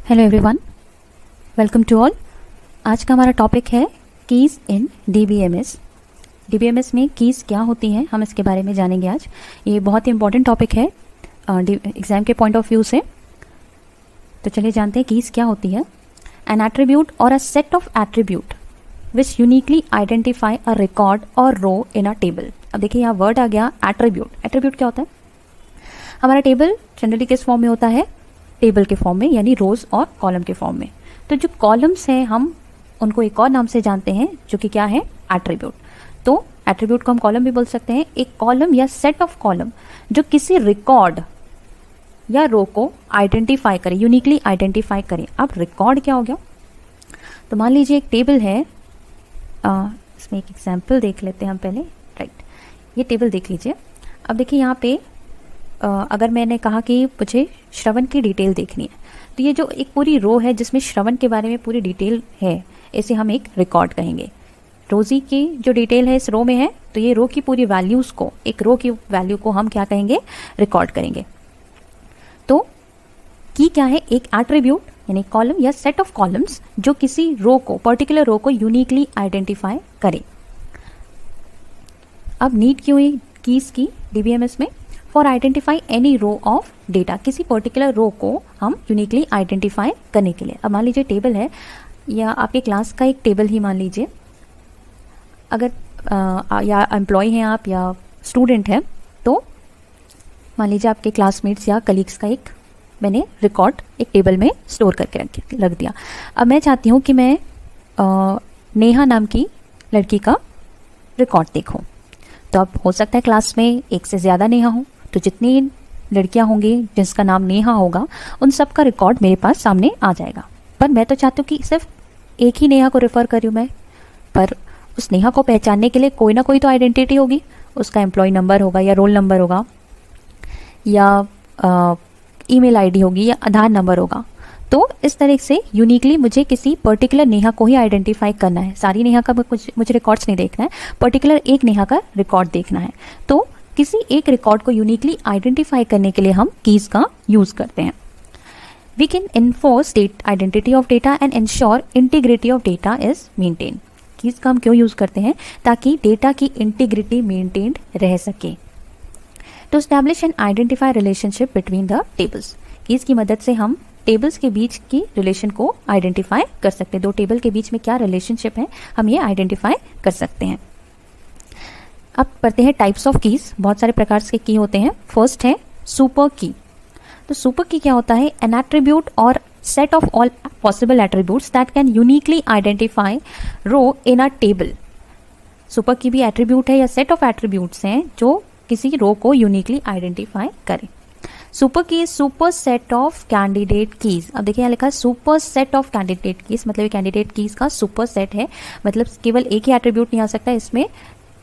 Hello everyone, welcome to all. आज का हमारा टॉपिक है कीज़ इन डीबीएमएस। डीबीएमएस में कीज़ क्या होती हैं, हम इसके बारे में जानेंगे आज। ये बहुत ही इंपॉर्टेंट टॉपिक है एग्जाम के पॉइंट ऑफ व्यू से। तो चलिए जानते हैं कीज़ क्या होती है। एन एट्रीब्यूट और a set of attribute which uniquely identify a record और रो इन अ टेबल। अब देखिए यहाँ वर्ड आ गया एट्रीब्यूट। एट्रीब्यूट क्या होता है? हमारा टेबल जनरली किस फॉर्म में होता है? टेबल के फॉर्म में, यानी रोज और कॉलम के फॉर्म में। तो जो कॉलम्स हैं हम उनको एक और नाम से जानते हैं जो कि क्या है? एट्रीब्यूट। तो एट्रीब्यूट को हम कॉलम भी बोल सकते हैं। एक कॉलम या सेट ऑफ कॉलम जो किसी रिकॉर्ड या रो को आइडेंटिफाई करे, यूनिकली आइडेंटिफाई करे। अब रिकॉर्ड क्या हो गया? तो मान लीजिए एक टेबल है, इसमें एक एग्जाम्पल देख लेते हैं हम पहले। राइट, ये टेबल देख लीजिए। अब देखिए यहाँ पे अगर मैंने कहा कि मुझे श्रवण की डिटेल देखनी है, तो ये जो एक पूरी रो है जिसमें श्रवण के बारे में पूरी डिटेल है, इसे हम एक रिकॉर्ड कहेंगे। रोजी की जो डिटेल है इस रो में है, तो ये रो की पूरी वैल्यूज़ को, एक रो की वैल्यू को हम क्या कहेंगे? रिकॉर्ड करेंगे। तो की क्या है? एक एट्रीब्यूट यानी कॉलम या सेट ऑफ कॉलम्स जो किसी रो को, पर्टिकुलर रो को यूनिकली आइडेंटिफाई करे। अब नीड क्यों हुई कीज की डीबीएमएस में? For identify any row of data, किसी पर्टिकुलर रो को हम यूनिकली आइडेंटिफाई करने के लिए। अब मान लीजिए टेबल है, या आपके क्लास का एक टेबल ही मान लीजिए। अगर या एम्प्लॉय हैं आप या स्टूडेंट हैं, तो मान लीजिए आपके क्लासमेट्स या कलीग्स का एक मैंने रिकॉर्ड एक टेबल में स्टोर करके रख दिया। अब मैं चाहती हूँ कि मैं नेहा नाम की लड़की का रिकॉर्ड देखूँ। तो अब हो सकता है क्लास में एक से ज़्यादा नेहा हो, तो जितनी लड़कियां होंगी जिसका नाम नेहा होगा उन सब का रिकॉर्ड मेरे पास सामने आ जाएगा। पर मैं तो चाहती हूँ कि सिर्फ एक ही नेहा को रेफर कर रही हूँ मैं। पर उस नेहा को पहचानने के लिए कोई ना कोई तो आइडेंटिटी होगी, उसका एम्प्लॉय नंबर होगा या रोल नंबर होगा या ईमेल आईडी होगी या आधार नंबर होगा। तो इस तरह से यूनिकली मुझे किसी पर्टिकुलर नेहा को ही आइडेंटिफाई करना है। सारी नेहा का मुझे रिकॉर्ड्स नहीं देखना है, पर्टिकुलर एक नेहा का रिकॉर्ड देखना है। तो किसी एक रिकॉर्ड को यूनिकली आइडेंटिफाई करने के लिए हम कीज का यूज करते हैं। We can enforce identity of data and ensure integrity of data is maintain. Keys का हम क्यों यूज करते हैं? ताकि डेटा की इंटीग्रिटी मेंटेन्ड रह सके। To establish and identify relationship between the tables. Keys की मदद से हम टेबल्स के बीच की रिलेशन को आइडेंटिफाई कर सकते हैं। दो टेबल के बीच में क्या रिलेशनशिप है, हम ये आइडेंटिफाई कर सकते हैं। अब पढ़ते हैं टाइप्स ऑफ कीज। बहुत सारे प्रकार के की होते हैं। फर्स्ट है सुपर की। तो सुपर की क्या होता है? एन एट्रीब्यूट और set of all possible attributes that can uniquely identify row in a table. Super key भी एट्रीब्यूट है या सेट ऑफ एट्रीब्यूट्स हैं जो किसी रो को यूनिकली आइडेंटिफाई करे। सुपर की super set of candidate keys. अब देखिए यहाँ लिखा है super set of candidate keys, मतलब कैंडिडेट कीज का सुपर सेट है। मतलब केवल एक ही एट्रीब्यूट नहीं आ सकता, इसमें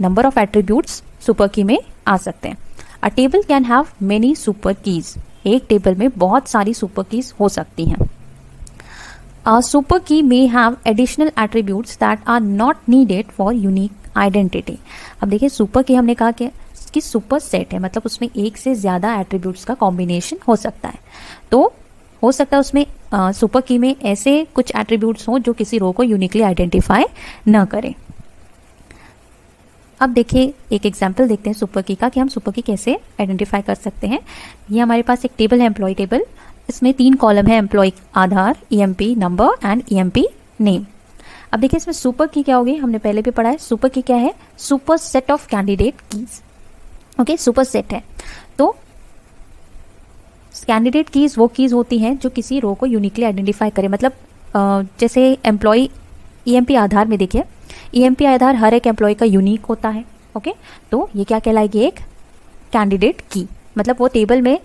नंबर ऑफ एट्रीब्यूट्स सुपर की में आ सकते हैं। अ table can have many super keys. एक टेबल में बहुत सारी सुपर कीज हो सकती हैं। A super key may have additional attributes that are not needed for unique identity. अब देखिए सुपर की हमने कहा कि सुपर सेट है, मतलब उसमें एक से ज्यादा एट्रीब्यूट्स का कॉम्बिनेशन हो सकता है। तो हो सकता है उसमें सुपर की में ऐसे कुछ एट्रीब्यूट्स हों जो किसी रो को यूनिकली आइडेंटिफाई न करें। अब देखिए एक एग्जांपल देखते हैं सुपर की का, कि हम सुपर की कैसे आइडेंटिफाई कर सकते हैं। ये हमारे पास एक टेबल है, एम्प्लॉय टेबल। इसमें 3 कॉलम है, employ Aadhaar, EMP number and EMP name. अब देखिए इसमें सुपर की क्या होगी, हमने पहले भी पढ़ा है। सुपर की क्या है? Super set of candidate keys. Okay, super set है। तो कैंडिडेट कीज वो कीज होती हैं जो किसी रो को यूनिकली आइडेंटिफाई करे। मतलब जैसे एम्प्लॉय ईएमपी आधार में देखिए, ईएमपी आधार हर एक एम्प्लॉय का यूनिक होता है। ओके, तो ये क्या कहलाएगी? एक कैंडिडेट की। मतलब वो टेबल में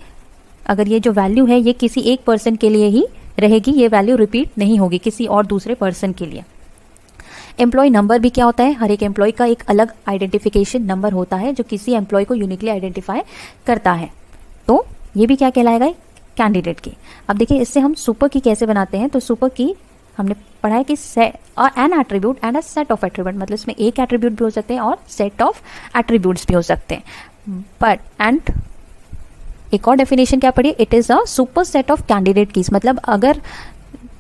अगर ये जो वैल्यू है ये किसी एक पर्सन के लिए ही रहेगी, ये वैल्यू रिपीट नहीं होगी किसी और दूसरे पर्सन के लिए। एम्प्लॉय नंबर भी क्या होता है? हर एक एम्प्लॉय का एक अलग आइडेंटिफिकेशन नंबर होता है जो किसी एम्प्लॉय को यूनिकली आइडेंटिफाई करता है। तो ये भी क्या कहलाएगा? कैंडिडेट की। अब देखिए इससे हम सुपर की कैसे बनाते हैं। तो सुपर की हमने पढ़ा है कि an attribute and a set of attribute, मतलब इसमें एक एट्रीब्यूट भी हो सकते हैं और सेट ऑफ एट्रीब्यूट्स भी हो सकते हैं। बट एंड एक और डेफिनेशन क्या पढ़ी? It is a super set of candidate keys. मतलब अगर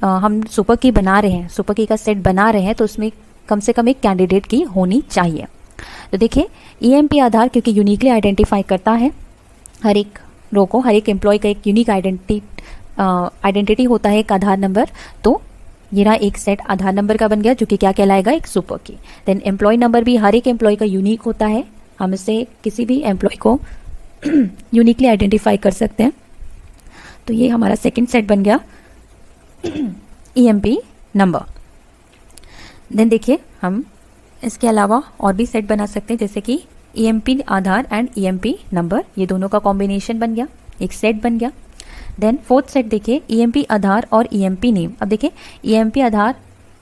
हम सुपर की बना रहे हैं, सुपर की का सेट बना रहे हैं, तो उसमें कम से कम एक कैंडिडेट की होनी चाहिए। तो देखिए ईएमपी आधार क्योंकि यूनिकली आइडेंटिफाई करता है हर एक रो को, हर एक एम्प्लॉय का एक यूनिक आइडेंटिटी होता है, एक आधार नंबर। तो ये रहा एक सेट आधार नंबर का बन गया जो कि क्या कहलाएगा, एक सुपर की। देन एम्प्लॉय नंबर भी हर एक एम्प्लॉय का यूनिक होता है, हम इससे किसी भी एम्प्लॉय को यूनिकली आइडेंटिफाई कर सकते हैं। तो ये हमारा सेकंड सेट बन गया ईएमपी नंबर। देन देखिए हम इसके अलावा और भी सेट बना सकते हैं, जैसे कि EMP Aadhaar and EMP number, ये दोनों का कॉम्बिनेशन बन गया, एक सेट बन गया। देन फोर्थ सेट देखिए ईएमपी आधार और ईएमपी नेम। अब देखिए ईएमपी आधार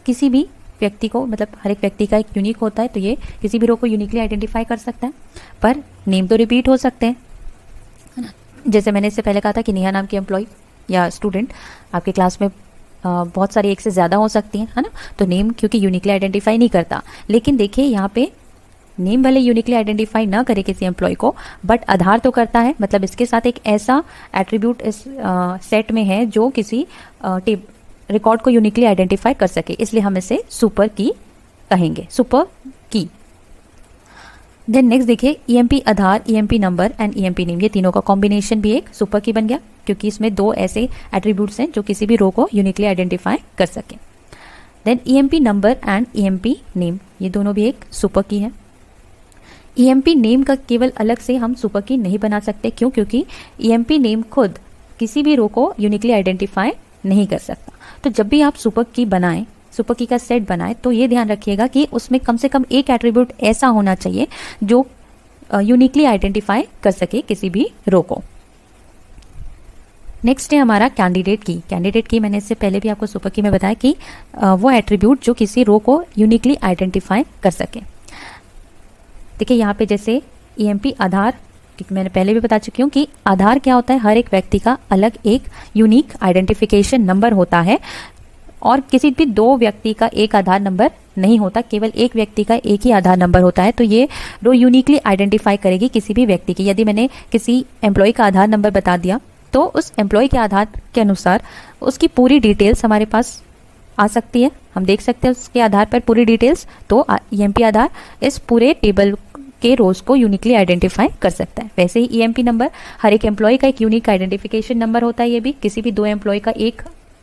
किसी भी व्यक्ति को, मतलब हर एक व्यक्ति का एक यूनिक होता है, तो ये किसी भी रो को यूनिकली आइडेंटिफाई कर सकता है, पर नेम तो रिपीट हो सकते हैं, है ना। जैसे मैंने इससे पहले कहा था कि नेहा नाम की एम्प्लॉय या स्टूडेंट आपके क्लास में बहुत सारी एक से ज़्यादा हो सकती हैं, है ना। तो नेम क्योंकि यूनिकली आइडेंटिफाई नहीं करता, लेकिन देखिए यहाँ पे नेम भले यूनिकली आइडेंटिफाई ना करे किसी एम्प्लॉय को, बट आधार तो करता है, मतलब इसके साथ एक ऐसा एट्रीब्यूट इस सेट में है जो किसी रिकॉर्ड को यूनिकली आइडेंटिफाई कर सके, इसलिए हम इसे सुपर की कहेंगे, सुपर की। देन नेक्स्ट देखिए EMP Aadhaar, EMP number and EMP name, ये तीनों का कॉम्बिनेशन भी एक सुपर की बन गया, क्योंकि इसमें दो ऐसे एट्रीब्यूट्स हैं जो किसी भी रो को यूनिकली आइडेंटिफाई कर सके। Then EMP number and EMP name, ये दोनों भी एक सुपर की है। ईएमपी नेम का केवल अलग से हम सुपर की नहीं बना सकते, क्यों? क्योंकि ईएमपी नेम खुद किसी भी रो को यूनिकली आइडेंटिफाई नहीं कर सकता। तो जब भी आप सुपर की बनाएं, सुपर की का सेट बनाएं, तो ये ध्यान रखिएगा कि उसमें कम से कम एक एट्रीब्यूट ऐसा होना चाहिए जो यूनिकली आइडेंटिफाई कर सके किसी भी रो को। नेक्स्ट है हमारा कैंडिडेट की। कैंडिडेट की मैंने इससे पहले भी आपको सुपर की में बताया कि वो एट्रीब्यूट जो किसी रो को यूनिकली आइडेंटिफाई कर सके। देखिए यहाँ पे जैसे ईएमपी आधार, क्योंकि मैंने पहले भी बता चुकी हूँ कि आधार क्या होता है, हर एक व्यक्ति का अलग एक यूनिक आइडेंटिफिकेशन नंबर होता है, और किसी भी दो व्यक्ति का एक आधार नंबर नहीं होता, केवल एक व्यक्ति का एक ही आधार नंबर होता है। तो ये रो यूनिकली आइडेंटिफाई करेगी किसी भी व्यक्ति की। यदि मैंने किसी एम्प्लॉय का आधार नंबर बता दिया, तो उस एम्प्लॉय के आधार के अनुसार उसकी पूरी डिटेल्स हमारे पास आ सकती है, हम देख सकते हैं उसके आधार पर पूरी डिटेल्स। तो ईएमपी आधार इस पूरे टेबल के रोज को यूनिकली आइडेंटिफाई कर सकता है। वैसे ही ईएमपी नंबर हर एक एम्प्लॉय का एक यूनिक आइडेंटिफिकेशन नंबर होता है, ये भी किसी भी दो एम्प्लॉय का एक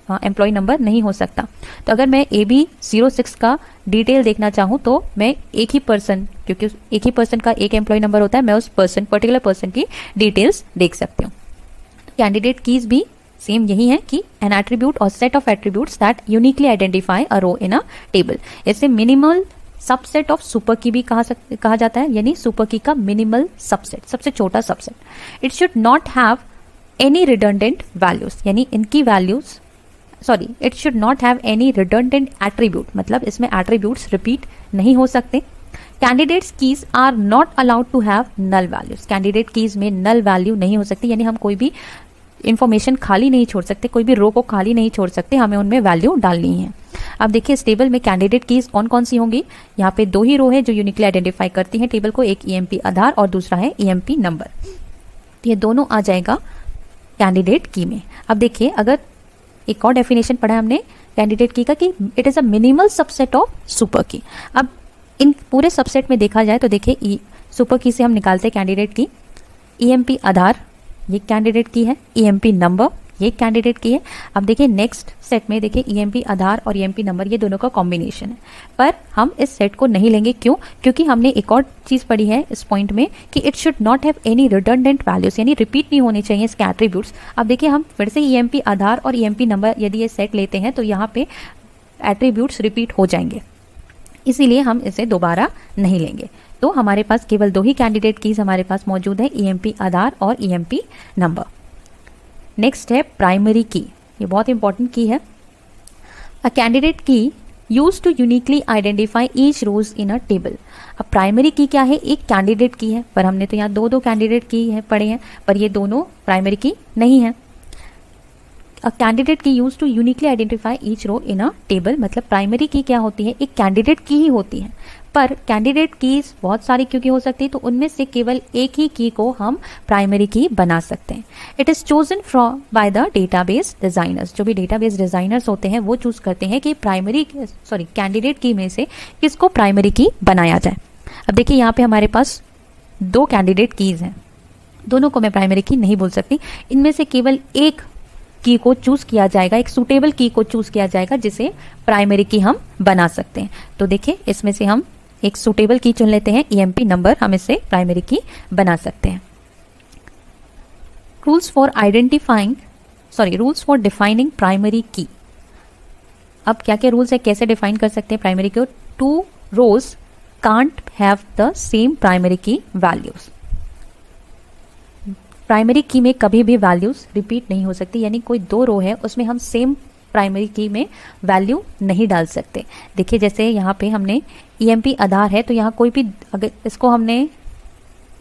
एम्प्लॉय नंबर नहीं हो सकता। तो अगर मैं AB06 का डिटेल देखना चाहूँ तो मैं एक ही पर्सन, क्योंकि एक ही पर्सन का एक एम्प्लॉय नंबर होता है, मैं उस पर्टिकुलर पर्सन की डिटेल्स देख सकती हूँ। कैंडिडेट कीज भी सेम यही है कि एन एट्रीब्यूट और set of attributes that uniquely identify a row in a table. ऐसे minimal subset of super key भी कहा जाता है, यानी सुपर की का मिनिमल सबसेट, सबसे छोटा subset. It should not have any redundant values, यानी इनकी values it should not have any redundant attribute, मतलब इसमें एट्रीब्यूट्स रिपीट नहीं हो सकते। Candidates keys are not allowed to have null values, candidate keys में नल वैल्यू नहीं हो सकती, यानी हम कोई भी इंफॉर्मेशन खाली नहीं छोड़ सकते, कोई भी रो को खाली नहीं छोड़ सकते, हमें उनमें वैल्यू डालनी है। अब देखिए इस टेबल में कैंडिडेट कीज कौन कौन सी होंगी। यहाँ पे दो ही रो है जो यूनिकली आइडेंटिफाई करती हैं टेबल को, एक ईएमपी आधार और दूसरा है ईएमपी नंबर। ये दोनों आ जाएगा कैंडिडेट की में। अब देखिए अगर एक और डेफिनेशन पढ़ा हमने कैंडिडेट की का कि it is a minimal subset of super की। अब इन पूरे सबसेट में देखा जाए तो देखिए सुपर की से हम निकालते हैं कैंडिडेट की। ईएमपी आधार ये कैंडिडेट की है, ईएमपी नंबर ये कैंडिडेट की है। अब देखिए नेक्स्ट सेट में देखिए ईएमपी आधार और ईएमपी नंबर ये दोनों का कॉम्बिनेशन है, पर हम इस सेट को नहीं लेंगे। क्यों? क्योंकि हमने एक और चीज पढ़ी है इस पॉइंट में कि it should not have any redundant values, यानी रिपीट नहीं होने चाहिए इसके एट्रीब्यूट्स। अब देखिए हम फिर से ईएमपी आधार और ईएमपी नंबर यदि ये सेट लेते हैं तो यहाँ पे एट्रीब्यूट्स रिपीट हो जाएंगे, इसीलिए हम इसे दोबारा नहीं लेंगे। तो हमारे पास केवल दो ही कैंडिडेट कीज हमारे पास मौजूद है, ईएमपी आधार और ईएमपी नंबर। नेक्स्ट है प्राइमरी की, ये बहुत इंपॉर्टेंट की है। A candidate key use to uniquely identify each rows in a table. अब प्राइमरी की क्या है? एक कैंडिडेट की है, पर हमने तो यहाँ दो कैंडिडेट की है पढ़े हैं, पर ये दोनों प्राइमरी की नहीं है। A candidate key use to uniquely identify each row in a table, मतलब प्राइमरी की क्या होती है, एक कैंडिडेट की ही होती है, पर कैंडिडेट कीज बहुत सारी क्योंकि हो सकती है, तो उनमें से केवल एक ही की को हम प्राइमरी की बना सकते हैं। It is chosen from by the database designers, जो भी डेटाबेस डिजाइनर्स होते हैं वो चूज करते हैं कि कैंडिडेट की में से किसको प्राइमरी की बनाया जाए। अब देखिए यहाँ पे हमारे पास दो कैंडिडेट कीज हैं, दोनों को मैं प्राइमरी की नहीं बोल सकती, इनमें से केवल एक की को चूज किया जाएगा, एक सुटेबल की को चूज किया जाएगा जिसे प्राइमरी की हम बना सकते हैं। तो देखिए इसमें से हम एक सुटेबल की चुन लेते हैं, ईएमपी नंबर, हम इससे प्राइमरी की बना सकते हैं। रूल्स फॉर डिफाइनिंग प्राइमरी की। अब क्या क्या रूल्स है, कैसे डिफाइन कर सकते हैं primary key? Two rows can't have the same primary key values. Primary key में कभी भी वैल्यूज रिपीट नहीं हो सकती, यानी कोई दो रो है उसमें हम सेम प्राइमरी की में वैल्यू नहीं डाल सकते। देखिए जैसे यहाँ पे हमने ईएमपी आधार है, तो यहाँ कोई भी अगर इसको हमने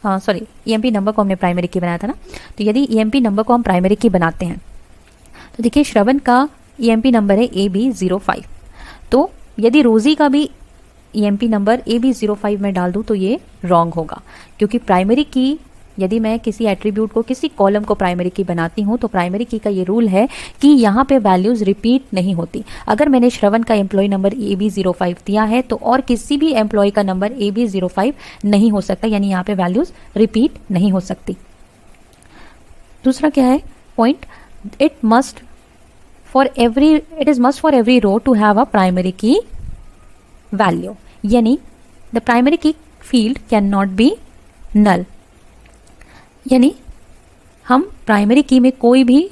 ईएमपी नंबर को हमने प्राइमरी की बनाया था ना, तो यदि ईएमपी नंबर को हम प्राइमरी की बनाते हैं तो देखिए श्रवण का ईएमपी नंबर है AB05, तो यदि रोजी का भी ईएमपी नंबर AB05 में डाल दूं तो ये रॉन्ग होगा, क्योंकि प्राइमरी की यदि मैं किसी एट्रीब्यूट को, किसी कॉलम को प्राइमरी की बनाती हूँ तो प्राइमरी की का ये रूल है कि यहाँ पे वैल्यूज रिपीट नहीं होती। अगर मैंने श्रवण का एम्प्लॉय नंबर AB05 दिया है तो और किसी भी एम्प्लॉय का नंबर AB05 नहीं हो सकता, यानी यहाँ पे वैल्यूज रिपीट नहीं हो सकती। दूसरा क्या है point, it is must for every row to have a primary key value, यानी the primary key field can not be null, यानी हम प्राइमरी की में कोई भी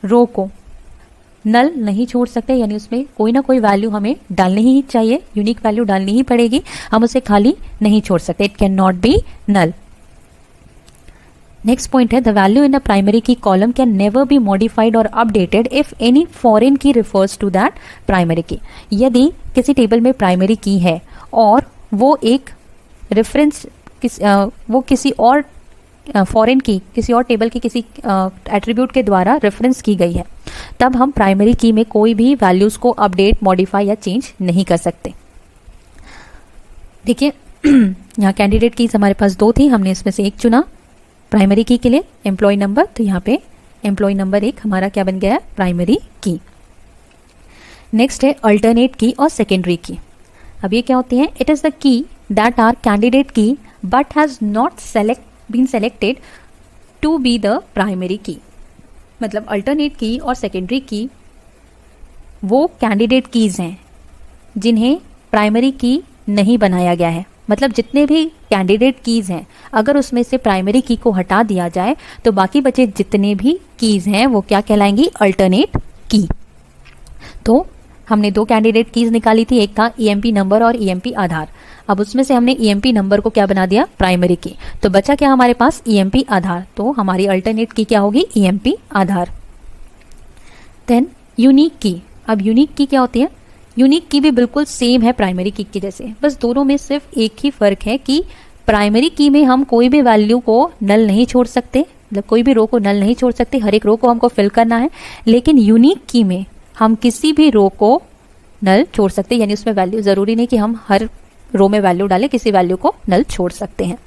रो को नल नहीं छोड़ सकते, यानी उसमें कोई ना कोई वैल्यू हमें डालनी ही चाहिए, यूनिक वैल्यू डालनी ही पड़ेगी, हम उसे खाली नहीं छोड़ सकते। It can not be null. Next point है, the value in a primary key column can never be modified और updated if any foreign key refers to that primary key. यदि किसी टेबल में प्राइमरी की है और वो एक रेफरेंस वो किसी और फॉरेन की, किसी और टेबल की किसी एट्रीब्यूट के द्वारा रेफरेंस की गई है, तब हम प्राइमरी की में कोई भी वैल्यूज को अपडेट, मॉडिफाई या चेंज नहीं कर सकते। देखिए यहाँ कैंडिडेट कीज हमारे पास दो थी, हमने इसमें से एक चुना प्राइमरी की के लिए, एम्प्लॉय नंबर, तो यहाँ पे एम्प्लॉय नंबर एक हमारा क्या बन गया है, प्राइमरी की। नेक्स्ट है अल्टरनेट की और सेकेंडरी की। अब ये क्या होती है, it is the key that are candidate key but has not been selected to be the primary key. मतलब अल्टरनेट की और सेकेंडरी की वो कैंडिडेट कीज हैं जिन्हें प्राइमरी की नहीं बनाया गया है। मतलब जितने भी कैंडिडेट कीज हैं, अगर उसमें से प्राइमरी की को हटा दिया जाए तो बाकी बचे जितने भी कीज हैं वो क्या कहलाएंगी, अल्टरनेट की। तो हमने दो कैंडिडेट कीज निकाली थी, एक था ईएमपी नंबर और ईएमपी आधार। अब उसमें से हमने ईएमपी नंबर को क्या बना दिया, प्राइमरी की, तो बचा क्या हमारे पास, ईएमपी आधार, तो हमारी अल्टरनेट की क्या होगी, ईएमपी आधार। देन यूनिक की। अब यूनिक की क्या होती है, यूनिक की भी बिल्कुल सेम है प्राइमरी की जैसे, बस दोनों में सिर्फ एक ही फर्क है कि प्राइमरी की में हम कोई भी वैल्यू को नल नहीं छोड़ सकते, मतलब कोई भी रो को नल नहीं छोड़ सकते, हर एक रो को हमको फिल करना है। लेकिन यूनिक की में हम किसी भी रो को नल छोड़ सकते हैं, यानी उसमें वैल्यू, जरूरी नहीं कि हम हर रो में वैल्यू डालें, किसी वैल्यू को नल छोड़ सकते हैं।